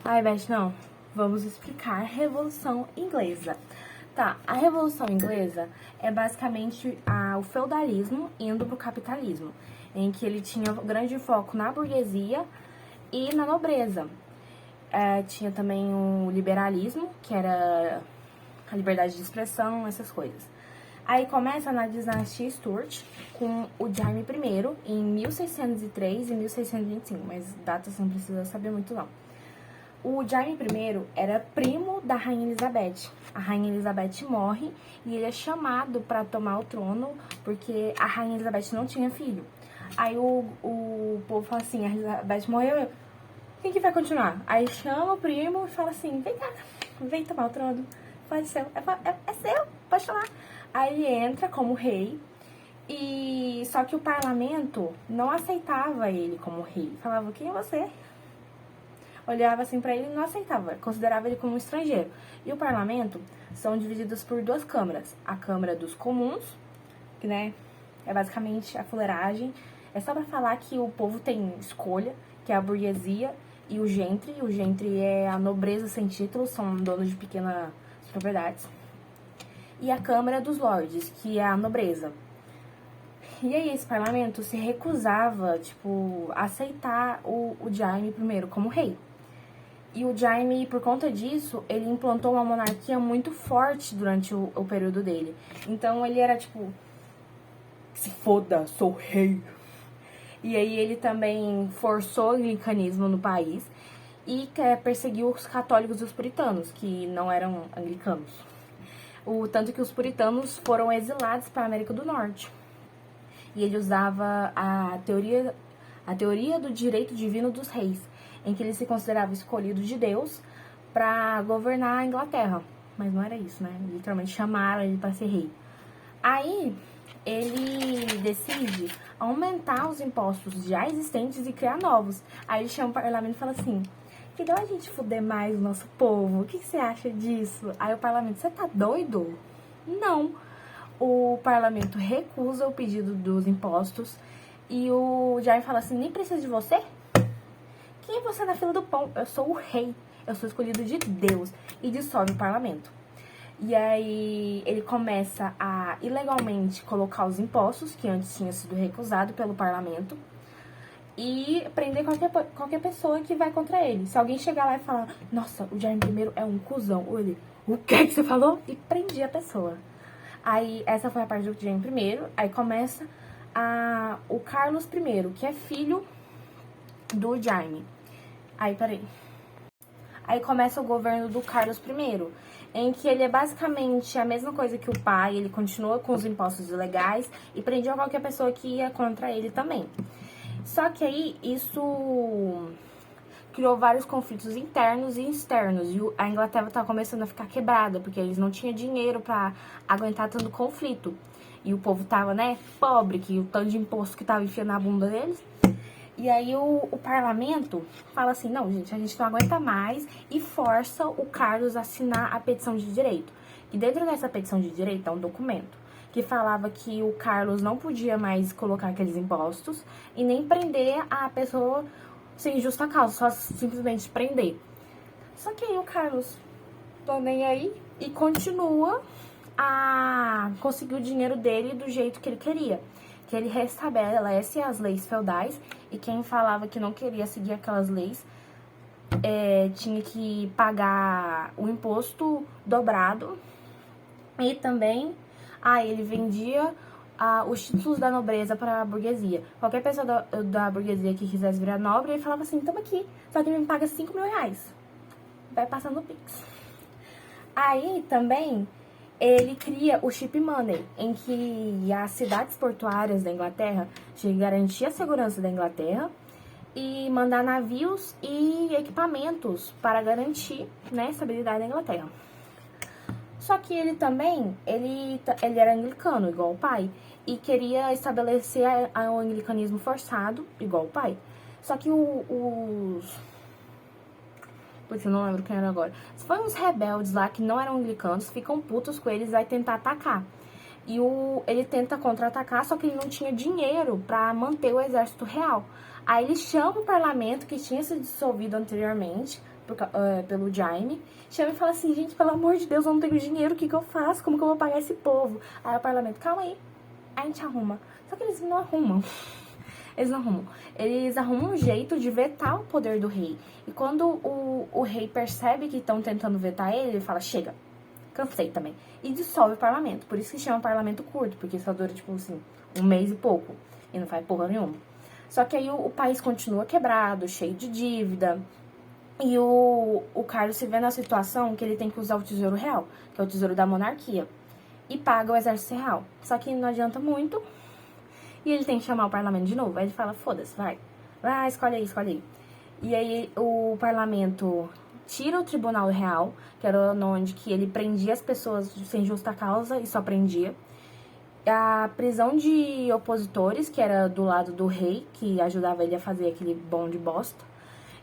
Ai, Beth, não. Vamos explicar a Revolução Inglesa. Tá, a Revolução Inglesa é basicamente o feudalismo indo pro capitalismo, em que ele tinha grande foco na burguesia e na nobreza. Tinha também o liberalismo, que era a liberdade de expressão, essas coisas. Aí começa na dinastia Stuart, com o Jaime I, em 1603 e 1625, mas datas não precisa saber muito não. O Jaime I era primo da Rainha Elizabeth. A Rainha Elizabeth morre e ele é chamado para tomar o trono porque a Rainha Elizabeth não tinha filho. Aí o povo fala assim, a Elizabeth morreu, quem que vai continuar? Aí chama o primo e fala assim, vem cá, vem tomar o trono, pode ser, é seu, pode tomar. Aí ele entra como rei, e só que o parlamento não aceitava ele como rei. Falava, quem é você? Olhava assim pra ele e não aceitava, considerava ele como um estrangeiro. E o parlamento são divididos por duas câmaras. A Câmara dos Comuns, que, né, é basicamente a fuleiragem. É só pra falar que o povo tem escolha, que é a burguesia e o gentry. O gentry é a nobreza sem título, são donos de pequenas propriedades. E a Câmara dos Lordes, que é a nobreza. E aí esse parlamento se recusava, a aceitar o Jaime I como rei. E o Jaime, por conta disso, ele implantou uma monarquia muito forte durante o período dele. Então ele era se foda, sou rei. E aí ele também forçou o anglicanismo no país e perseguiu os católicos e os puritanos, que não eram anglicanos. Tanto que os puritanos foram exilados para a América do Norte. E ele usava a teoria do direito divino dos reis, em que ele se considerava escolhido de Deus para governar a Inglaterra. Mas não era isso, né? Literalmente chamaram ele para ser rei. Aí ele decide aumentar os impostos já existentes e criar novos. Aí ele chama o parlamento e fala assim, que dá a gente fuder mais o nosso povo? O que você acha disso? Aí o parlamento, você tá doido? Não. O parlamento recusa o pedido dos impostos e o Jaime fala assim, nem precisa de você? Quem é você na fila do pão? Eu sou o rei, eu sou escolhido de Deus, e dissolve o parlamento. E aí ele começa a ilegalmente colocar os impostos, que antes tinha sido recusado pelo parlamento, e prender qualquer pessoa que vai contra ele. Se alguém chegar lá e falar, nossa, o Jaime I é um cuzão, ou ele, o que você falou? E prendia a pessoa. Aí essa foi a parte do Jaime I, aí começa o Carlos I, que é filho do Jaime. Aí começa o governo do Carlos I, em que ele é basicamente a mesma coisa que o pai, ele continua com os impostos ilegais e prendia qualquer pessoa que ia contra ele também. Só que aí isso criou vários conflitos internos e externos, e a Inglaterra estava começando a ficar quebrada, porque eles não tinham dinheiro para aguentar tanto conflito. E o povo tava, pobre, que o tanto de imposto que tava enfiando na bunda deles. E aí o parlamento fala assim, não, gente, a gente não aguenta mais, e força o Carlos a assinar a petição de direito. E dentro dessa petição de direito é um documento que falava que o Carlos não podia mais colocar aqueles impostos e nem prender a pessoa sem justa causa, só simplesmente prender. Só que aí o Carlos tá nem aí e continua a conseguir o dinheiro dele do jeito que ele queria. Que ele restabelece as leis feudais, e quem falava que não queria seguir aquelas leis tinha que pagar o imposto dobrado. E também ele vendia os títulos da nobreza para a burguesia. Qualquer pessoa da burguesia que quisesse virar nobre, ele falava assim, toma aqui, só que me paga 5 mil reais. Vai passando o Pix. Aí também ele cria o Ship Money, em que as cidades portuárias da Inglaterra tinham que garantir a segurança da Inglaterra e mandar navios e equipamentos para garantir, a estabilidade da Inglaterra. Só que ele também, ele era anglicano, igual o pai, e queria estabelecer o anglicanismo forçado, igual o pai. Só que porque eu não lembro quem era agora. Foi uns rebeldes lá que não eram anglicanos, ficam putos com eles, vai tentar atacar. E ele tenta contra-atacar, só que ele não tinha dinheiro pra manter o exército real. Aí ele chama o parlamento, que tinha se dissolvido anteriormente, pelo Jaime. Chama e fala assim, gente, pelo amor de Deus, eu não tenho dinheiro, o que eu faço? Como que eu vou pagar esse povo? Aí o parlamento, calma aí, a gente arruma. Só que eles não arrumam. Eles não arrumam. Eles arrumam um jeito de vetar o poder do rei. E quando o rei percebe que estão tentando vetar ele, ele fala, chega, cansei também. E dissolve o parlamento. Por isso que chama parlamento curto, porque só dura, tipo assim, um mês e pouco. E não faz porra nenhuma. Só que aí o país continua quebrado, cheio de dívida. E o Carlos se vê na situação que ele tem que usar o tesouro real, que é o tesouro da monarquia. E paga o exército real. Só que não adianta muito. E ele tem que chamar o parlamento de novo. Aí ele fala, foda-se, vai. Vai, escolhe aí, escolhe aí. E aí o parlamento tira o tribunal real, que era onde que ele prendia as pessoas sem justa causa e só prendia. A prisão de opositores, que era do lado do rei, que ajudava ele a fazer aquele bonde bosta.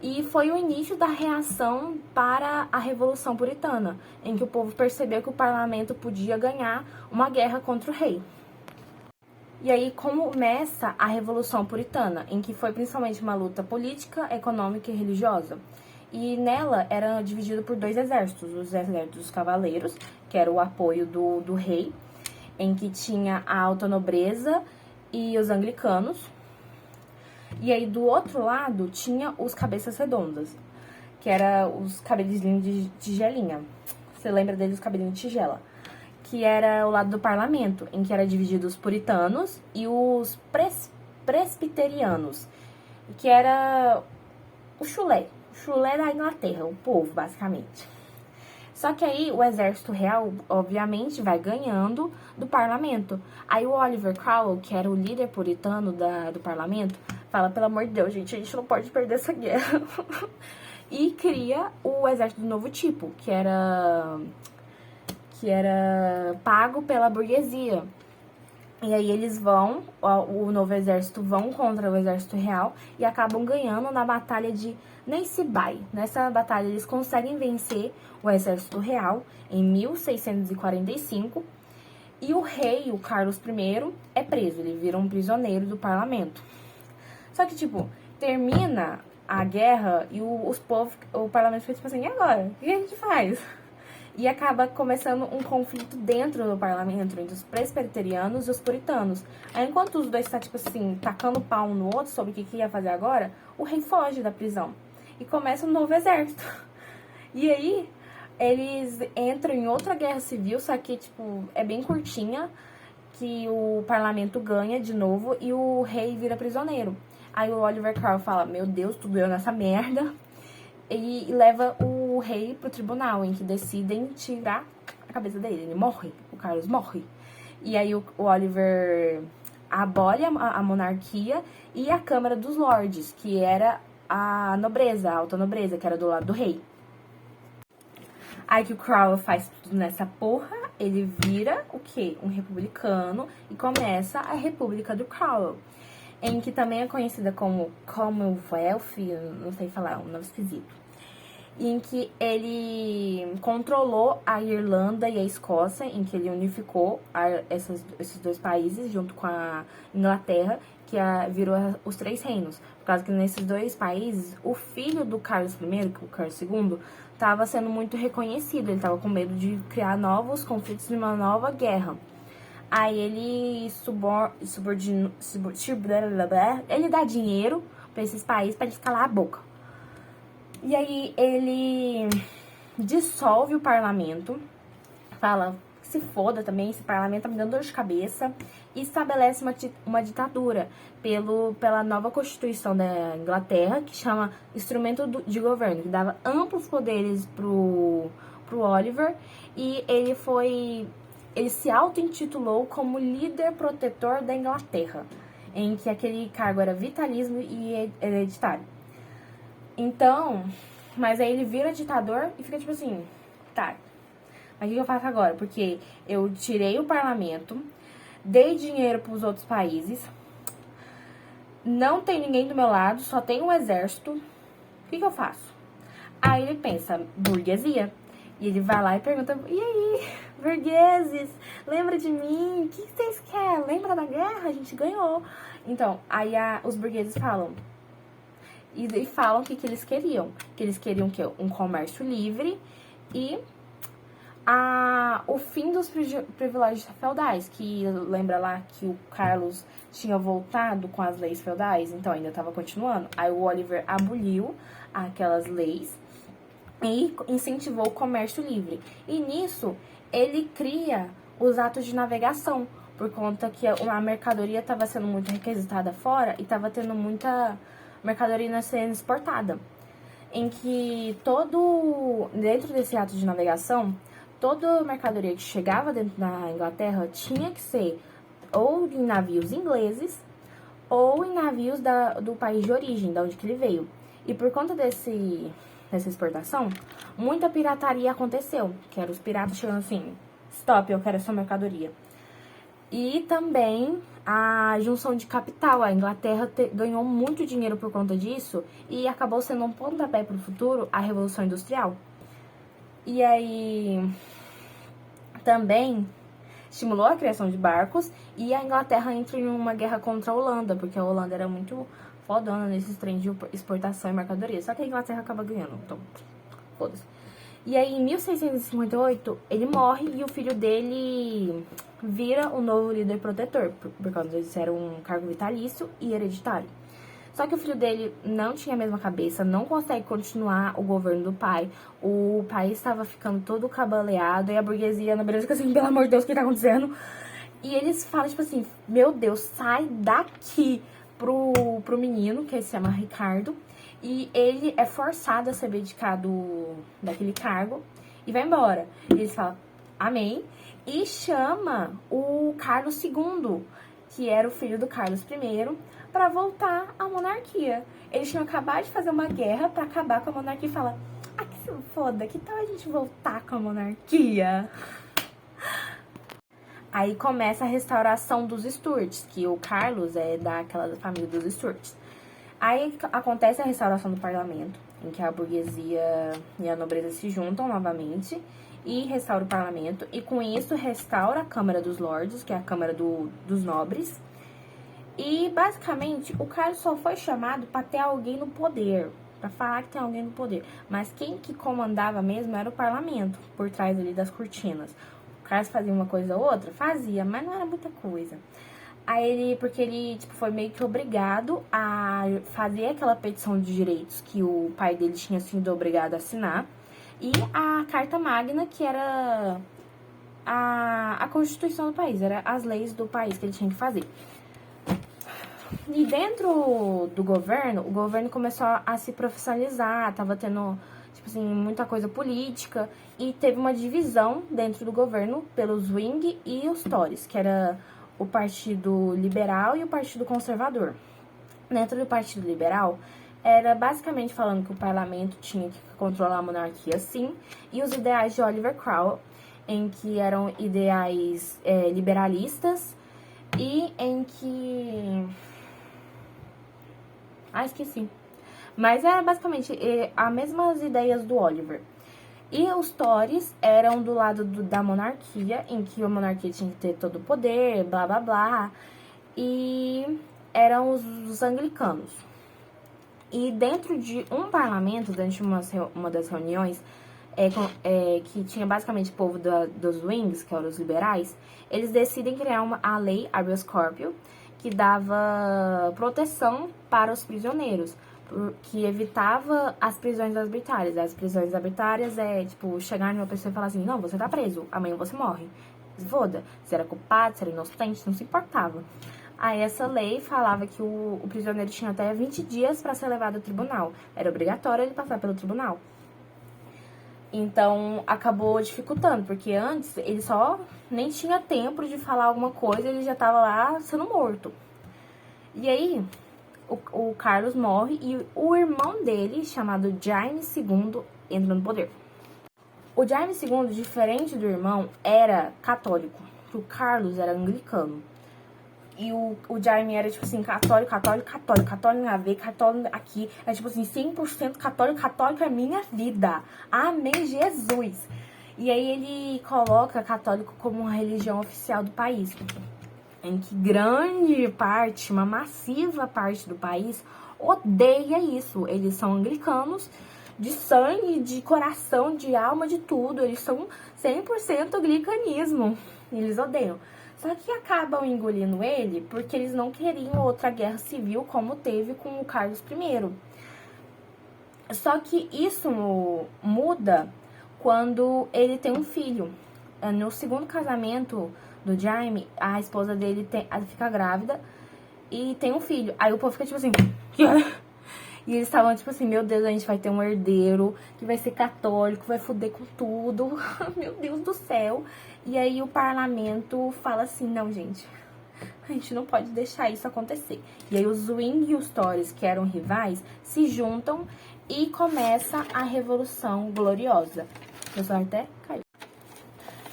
E foi o início da reação para a Revolução Puritana, em que o povo percebeu que o parlamento podia ganhar uma guerra contra o rei. E aí começa a Revolução Puritana, em que foi principalmente uma luta política, econômica e religiosa. E nela era dividido por dois exércitos, os exércitos dos cavaleiros, que era o apoio do rei, em que tinha a alta nobreza e os anglicanos. E aí do outro lado tinha os cabeças redondas, que era os cabelinhos de tigelinha. Você lembra deles, os cabelinhos de tigela? Que era o lado do parlamento, em que era dividido os puritanos e os presbiterianos, que era o chulé da Inglaterra, o povo, basicamente. Só que aí o exército real, obviamente, vai ganhando do parlamento. Aí o Oliver Cromwell, que era o líder puritano do parlamento, fala, pelo amor de Deus, gente, a gente não pode perder essa guerra. E cria o exército do novo tipo, que era pago pela burguesia. E aí eles vão, o novo exército vão contra o exército real e acabam ganhando na batalha de Nancy Bay. Nessa batalha eles conseguem vencer o exército real em 1645 e o rei, o Carlos I, é preso, ele vira um prisioneiro do parlamento. Só que, tipo, termina a guerra e o parlamento fica tipo assim, e agora? O que a gente faz? E acaba começando um conflito dentro do parlamento entre os presbiterianos e os puritanos. Aí, enquanto os dois estão, tipo assim, tacando pau um no outro sobre o que ia fazer agora, o rei foge da prisão e começa um novo exército. E aí, eles entram em outra guerra civil, só que, tipo, é bem curtinha, que o parlamento ganha de novo e o rei vira prisioneiro. Aí o Oliver Cromwell fala, meu Deus, tudo eu nessa merda. E leva o rei pro tribunal, em que decidem tirar a cabeça dele. Ele morre, o Carlos morre. E aí o Oliver abole a monarquia e a Câmara dos Lordes, que era a nobreza, a alta nobreza, que era do lado do rei. Aí que o Cromwell faz tudo nessa porra, ele vira o quê? Um republicano e começa a República do Cromwell, em que também é conhecida como Commonwealth, não sei falar, um nome esquisito, em que ele controlou a Irlanda e a Escócia, em que ele unificou esses dois países junto com a Inglaterra, que virou os três reinos. Por causa que nesses dois países, o filho do Carlos I, o Carlos II, estava sendo muito reconhecido, ele estava com medo de criar novos conflitos e uma nova guerra. Aí ele ele dá dinheiro para esses países para eles calar a boca. E aí ele dissolve o parlamento, fala que se foda também, esse parlamento tá me dando dor de cabeça, e estabelece uma ditadura pela nova Constituição da Inglaterra, que chama Instrumento de Governo, que dava amplos poderes pro Oliver, e ele se auto-intitulou como líder protetor da Inglaterra, em que aquele cargo era vitalismo e hereditário. Então, mas aí ele vira ditador e fica tipo assim, tá, mas o que eu faço agora? Porque eu tirei o parlamento, dei dinheiro pros outros países, não tem ninguém do meu lado, só tem um exército, o que eu faço? Aí ele pensa, burguesia. E ele vai lá e pergunta, e aí, burgueses, lembra de mim? O que vocês querem? Lembra da guerra? A gente ganhou. Então, aí os burgueses falam, e falam que eles queriam. Que eles queriam o quê? Um comércio livre e o fim dos privilégios feudais, que lembra lá que o Carlos tinha voltado com as leis feudais, então ainda estava continuando. Aí o Oliver aboliu aquelas leis e incentivou o comércio livre. E nisso, ele cria os atos de navegação, por conta que a mercadoria estava sendo muito requisitada fora e estava tendo muita mercadoria sendo exportada. Em que dentro desse ato de navegação, toda mercadoria que chegava dentro da Inglaterra tinha que ser ou em navios ingleses ou em navios do país de origem, da onde que ele veio. E por conta dessa exportação, muita pirataria aconteceu, que eram os piratas chegando assim, stop, eu quero essa mercadoria. E também a junção de capital, a Inglaterra ganhou muito dinheiro por conta disso e acabou sendo um pontapé para o futuro a Revolução Industrial. E aí também estimulou a criação de barcos e a Inglaterra entra em uma guerra contra a Holanda, porque a Holanda era muito fodona nesses trens de exportação e mercadoria. Só que a Inglaterra acaba ganhando, então foda-se. E aí, em 1658, ele morre e o filho dele vira o novo líder protetor, por causa disso era um cargo vitalício e hereditário. Só que o filho dele não tinha a mesma cabeça, não consegue continuar o governo do pai. O país estava ficando todo cabaleado e a burguesia na beleza fica assim, pelo amor de Deus, o que tá acontecendo? E eles falam, tipo assim, meu Deus, sai daqui pro menino, que se chama Ricardo. E ele é forçado a se abdicar daquele cargo e vai embora. E eles falam, amém. E chama o Carlos II, que era o filho do Carlos I, para voltar à monarquia. Eles tinham acabado de fazer uma guerra para acabar com a monarquia e fala, que se foda, que tal a gente voltar com a monarquia? Aí começa a restauração dos Stuarts, que o Carlos é daquela família dos Stuarts. Aí acontece a restauração do parlamento, em que a burguesia e a nobreza se juntam novamente e restaura o parlamento. E com isso restaura a Câmara dos Lordes, que é a Câmara dos Nobres. E basicamente o Carlos só foi chamado para ter alguém no poder, para falar que tem alguém no poder. Mas quem que comandava mesmo era o parlamento, por trás ali das cortinas. O Carlos fazia uma coisa ou outra? Fazia, mas não era muita coisa. Aí porque ele foi meio que obrigado a fazer aquela petição de direitos que o pai dele tinha sido obrigado a assinar. E a Carta Magna, que era a Constituição do país, era as leis do país que ele tinha que fazer. E dentro do governo, o governo começou a se profissionalizar, tava tendo, muita coisa política. E teve uma divisão dentro do governo pelos Whig e os Tories, que era o Partido Liberal e o Partido Conservador. Dentro do Partido Liberal, era basicamente falando que o parlamento tinha que controlar a monarquia, sim, e os ideais de Oliver Cromwell, em que eram ideais liberalistas e em que... esqueci. Mas era basicamente as mesmas ideias do Oliver. E os Tories eram do lado da monarquia, em que a monarquia tinha que ter todo o poder, blá blá blá. E eram os anglicanos. E dentro de um parlamento, dentro de uma das reuniões, que tinha basicamente o povo dos Whigs, que eram os liberais, eles decidem criar a lei habeas corpus, que dava proteção para os prisioneiros, que evitava as prisões arbitrárias. As prisões arbitrárias chegar numa pessoa e falar assim, não, você tá preso, amanhã você morre. Foda, se era culpado, se era inocente, não se importava. Aí essa lei falava que o prisioneiro tinha até 20 dias para ser levado ao tribunal. Era obrigatório ele passar pelo tribunal. Então, acabou dificultando, porque antes ele só nem tinha tempo de falar alguma coisa, ele já tava lá sendo morto. E aí... O Carlos morre e o irmão dele, chamado Jaime II, entra no poder. O Jaime II, diferente do irmão, era católico. O Carlos era anglicano. E o Jaime era, católico a ver, católico aqui. É 100% católico é minha vida. Amém, Jesus. E aí ele coloca católico como uma religião oficial do país, em que grande parte, uma massiva parte do país, odeia isso. Eles são anglicanos de sangue, de coração, de alma, de tudo. Eles são 100% anglicanismo. Eles odeiam. Só que acabam engolindo ele porque eles não queriam outra guerra civil como teve com o Carlos I. Só que isso muda quando ele tem um filho. No segundo casamento do Jaime, a esposa dele fica grávida e tem um filho. Aí o povo fica tipo assim... E eles estavam tipo assim, meu Deus, a gente vai ter um herdeiro que vai ser católico, vai foder com tudo. Meu Deus do céu. E aí o parlamento fala assim, não, gente, a gente não pode deixar isso acontecer. E aí os Zwing e os Tories, que eram rivais, se juntam e começa a Revolução Gloriosa. Meu celular até caiu.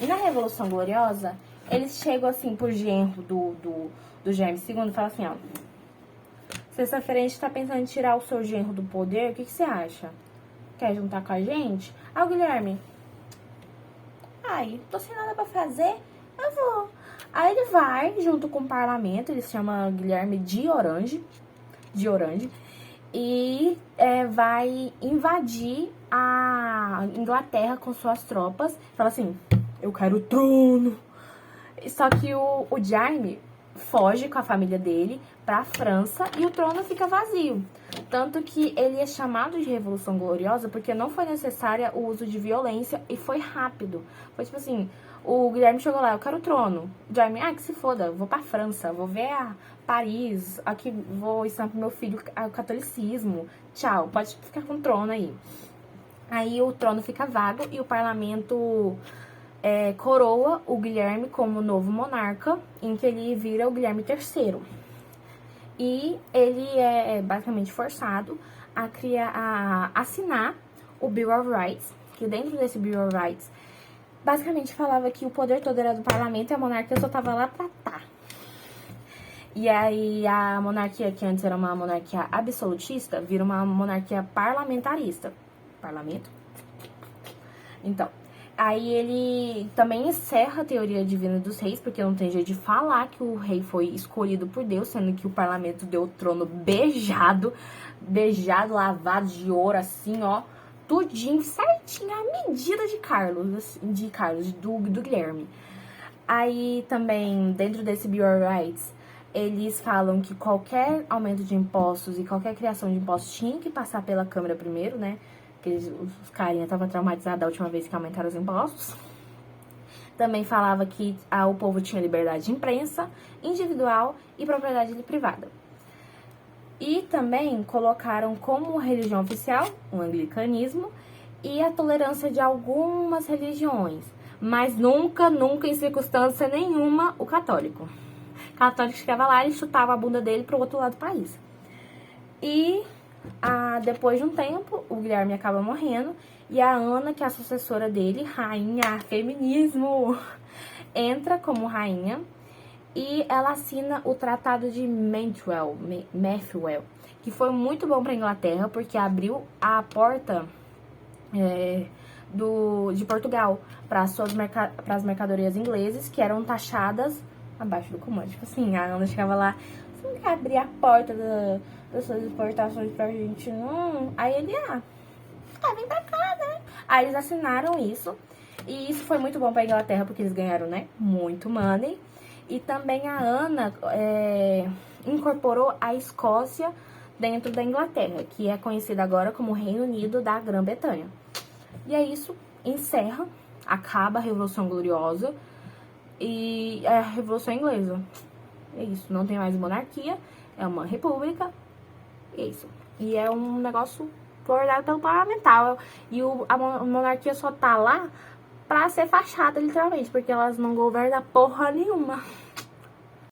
E na Revolução Gloriosa, eles chegam assim pro genro do Jaime II e falam assim, ó... Sexta-feira a gente tá pensando em tirar o seu genro do poder, o que você acha? Quer juntar com a gente? Ah, o Guilherme... Ai, tô sem nada pra fazer, eu vou. Aí ele vai junto com o parlamento, ele se chama Guilherme de Orange, e vai invadir a Inglaterra com suas tropas. Fala assim, eu quero o trono. Só que o Jaime foge com a família dele pra França e o trono fica vazio. Tanto que ele é chamado de Revolução Gloriosa porque não foi necessária o uso de violência e foi rápido. Foi tipo assim, o Guilherme chegou lá, eu quero o trono. O Jaime, que se foda, vou pra França, vou ver a Paris, aqui vou ensinar pro meu filho o catolicismo. Tchau, pode ficar com o trono aí. Aí o trono fica vago e o parlamento coroa o Guilherme como novo monarca, em que ele vira o Guilherme III. E ele é basicamente forçado a assinar o Bill of Rights, que dentro desse Bill of Rights basicamente falava que o poder todo era do parlamento e a monarquia só tava lá pra tá. E aí a monarquia, que antes era uma monarquia absolutista, vira uma monarquia parlamentarista. Parlamento? Então, aí ele também encerra a teoria divina dos reis, porque não tem jeito de falar que o rei foi escolhido por Deus, sendo que o parlamento deu o trono beijado, lavado de ouro, assim, ó, tudinho, certinho, a medida de Carlos, do Guilherme. Aí também, dentro desse Bill of Rights, eles falam que qualquer aumento de impostos e qualquer criação de impostos tinha que passar pela Câmara primeiro, né? Os carinha estavam traumatizados da última vez que aumentaram os impostos. Também falava que o povo tinha liberdade de imprensa, individual e propriedade privada. E também colocaram como religião oficial o anglicanismo e a tolerância de algumas religiões, mas nunca em circunstância nenhuma, o católico. O católico chegava lá e chutava a bunda dele pro outro lado do país. E depois de um tempo, o Guilherme acaba morrendo e a Ana, que é a sucessora dele, rainha, feminismo, entra como rainha e ela assina o Tratado de Methuen, que foi muito bom para a Inglaterra porque abriu a porta de Portugal para as mercadorias inglesas que eram taxadas abaixo do comando. Tipo assim, a Ana chegava lá, você não quer abrir a porta das suas exportações pra gente, não? Aí ele, vem pra cá, né? Aí eles assinaram isso. E isso foi muito bom pra Inglaterra, porque eles ganharam, né? Muito money. E também a Ana incorporou a Escócia dentro da Inglaterra, que é conhecida agora como Reino Unido da Grã-Bretanha. E é isso, encerra, acaba a Revolução Gloriosa e a Revolução Inglesa. É isso, não tem mais monarquia, é uma república, é isso. E é um negócio governado pelo parlamentar. E a monarquia só tá lá pra ser fachada, literalmente, porque elas não governam porra nenhuma.